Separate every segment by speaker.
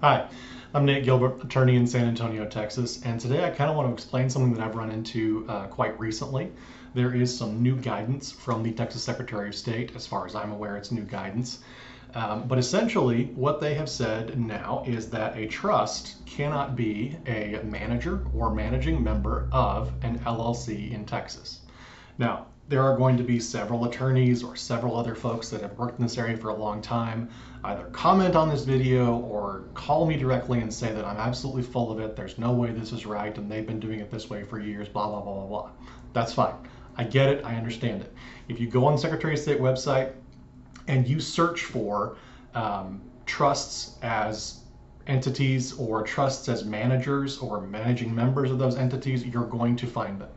Speaker 1: Hi, I'm Nate Gilbert, attorney in San Antonio, Texas, and today I kind of want to explain something that I've run into quite recently. There is some new guidance from the Texas Secretary of State. As far as I'm aware, it's new guidance. But essentially, what they have said now is that a trust cannot be a manager or managing member of an LLC in Texas. Now, there are going to be several attorneys or several other folks that have worked in this area for a long time either comment on this video or call me directly and say that I'm absolutely full of it, there's no way this is right, and they've been doing it this way for years, blah, blah, blah, blah, blah. That's fine. I get it. I understand it. If you go on the Secretary of State website and you search for trusts as entities or trusts as managers or managing members of those entities, you're going to find them.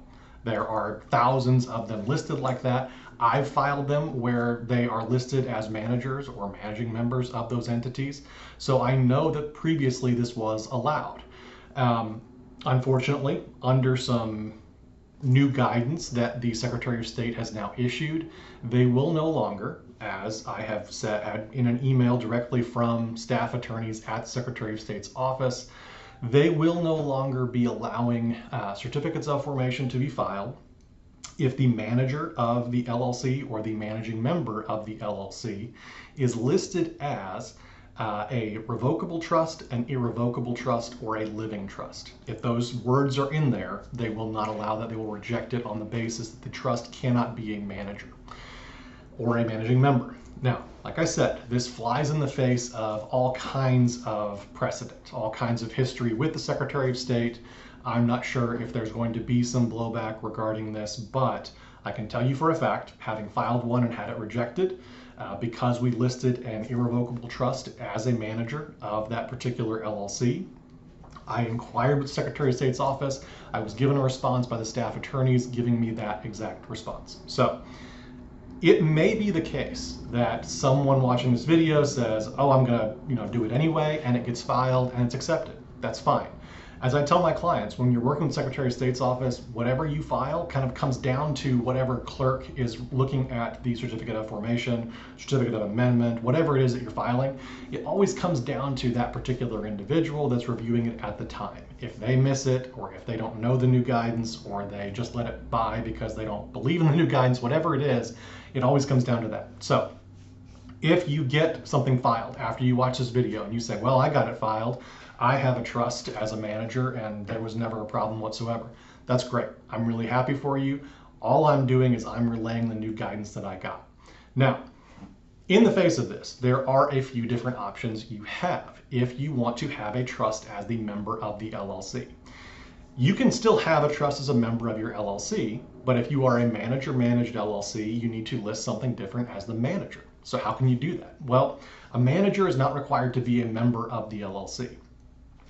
Speaker 1: There are thousands of them listed like that. I've filed them where they are listed as managers or managing members of those entities. So I know that previously this was allowed. Unfortunately, under some new guidance that the Secretary of State has now issued, they will no longer, as I have said in an email directly from staff attorneys at the Secretary of State's office, they will no longer be allowing certificates of formation to be filed if the manager of the LLC or the managing member of the LLC is listed as a revocable trust, an irrevocable trust, or a living trust. If those words are in there, they will not allow that. They will reject it on the basis that the trust cannot be a manager or a managing member. Now, like I said, this flies in the face of all kinds of precedent, all kinds of history with the Secretary of State. I'm not sure if there's going to be some blowback regarding this, but I can tell you for a fact, having filed one and had it rejected, because we listed an irrevocable trust as a manager of that particular LLC, I inquired with the Secretary of State's office. I was given a response by the staff attorneys giving me that exact response. So it may be the case that someone watching this video says, oh, I'm gonna do it anyway, and it gets filed and it's accepted. That's fine. As I tell my clients, when you're working with the Secretary of State's office, whatever you file kind of comes down to whatever clerk is looking at the certificate of formation, certificate of amendment, whatever it is that you're filing. It always comes down to that particular individual that's reviewing it at the time. If they miss it, or if they don't know the new guidance, or they just let it by because they don't believe in the new guidance, whatever it is, it always comes down to that. So if you get something filed after you watch this video and you say, well, I got it filed, I have a trust as a manager and there was never a problem whatsoever, that's great. I'm really happy for you. All I'm doing is I'm relaying the new guidance that I got. Now, in the face of this, there are a few different options you have if you want to have a trust as the member of the LLC. You can still have a trust as a member of your LLC, but if you are a manager-managed LLC, you need to list something different as the manager. So how can you do that? Well, a manager is not required to be a member of the LLC.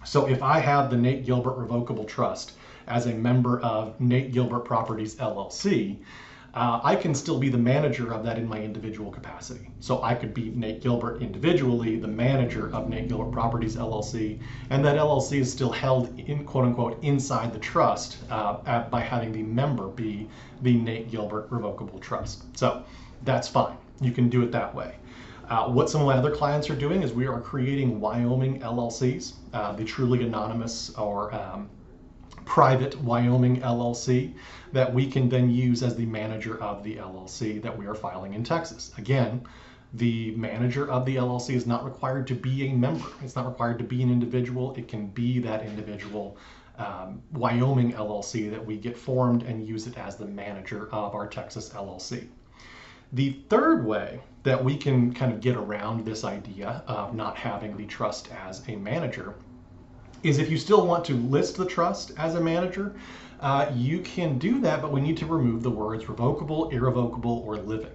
Speaker 1: So if I have the Nate Gilbert Revocable Trust as a member of Nate Gilbert Properties LLC, I can still be the manager of that in my individual capacity. So I could be Nate Gilbert individually, the manager of Nate Gilbert Properties LLC, and that LLC is still held in quote unquote inside the trust by having the member be the Nate Gilbert Revocable Trust. So that's fine. You can do it that way. What some of my other clients are doing is we are creating Wyoming LLCs, the truly anonymous or private Wyoming LLC that we can then use as the manager of the LLC that we are filing in Texas. Again, the manager of the LLC is not required to be a member. It's not required to be an individual. It can be that individual Wyoming LLC that we get formed and use it as the manager of our Texas LLC. The third way that we can kind of get around this idea of not having the trust as a manager is if you still want to list the trust as a manager, you can do that, but we need to remove the words revocable, irrevocable, or living.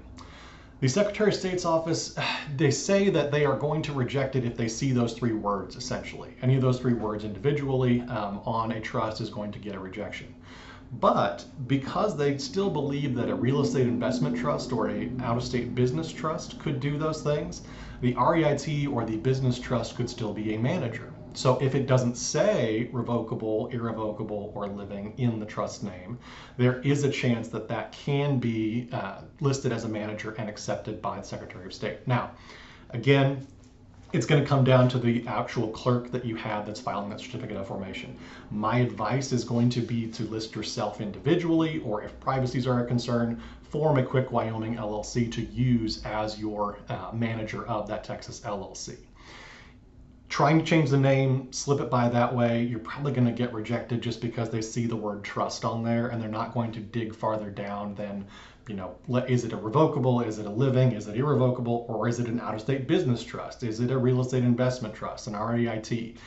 Speaker 1: The Secretary of State's office, they say that they are going to reject it if they see those three words, essentially. Any of those three words individually on a trust is going to get a rejection. But because they still believe that a real estate investment trust or a out-of-state business trust could do those things, the REIT or the business trust could still be a manager. So if it doesn't say revocable, irrevocable, or living in the trust name, there is a chance that that can be listed as a manager and accepted by the Secretary of State. Now, again, it's going to come down to the actual clerk that you have that's filing that certificate of formation. My advice is going to be to list yourself individually, or if privacies are a concern, form a quick Wyoming LLC to use as your manager of that Texas LLC. Trying to change the name, slip it by that way, you're probably going to get rejected just because they see the word trust on there and they're not going to dig farther down than, is it a revocable, is it a living, is it irrevocable, or is it an out-of-state business trust? Is it a real estate investment trust, an REIT?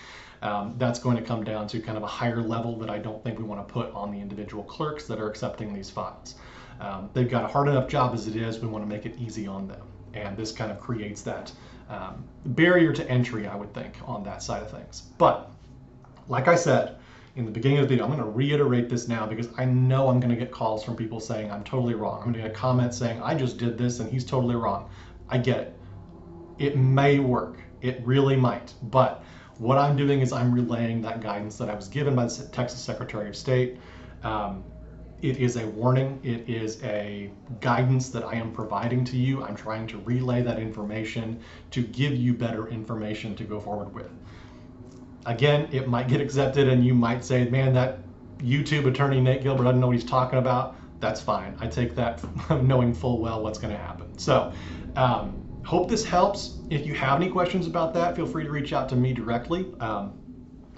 Speaker 1: That's going to come down to kind of a higher level that I don't think we want to put on the individual clerks that are accepting these files. They've got a hard enough job as it is. We want to make it easy on them. And this kind of creates that barrier to entry, I would think, on that side of things. But like I said in the beginning of the video, I'm going to reiterate this now because I know I'm going to get calls from people saying I'm totally wrong. I'm going to get a comment saying I just did this and he's totally wrong. I get it. It may work. It really might. But what I'm doing is I'm relaying that guidance that I was given by the Texas Secretary of State. It is a warning. It is a guidance that I am providing to you. I'm trying to relay that information to give you better information to go forward with. Again, it might get accepted and you might say, man, that YouTube attorney Nate Gilbert doesn't know what he's talking about. That's fine. I take that knowing full well what's going to happen. So hope this helps. If you have any questions about that, feel free to reach out to me directly.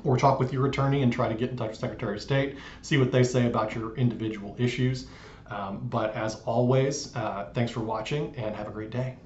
Speaker 1: Or talk with your attorney and try to get in touch with Secretary of State, see what they say about your individual issues. But as always, thanks for watching and have a great day.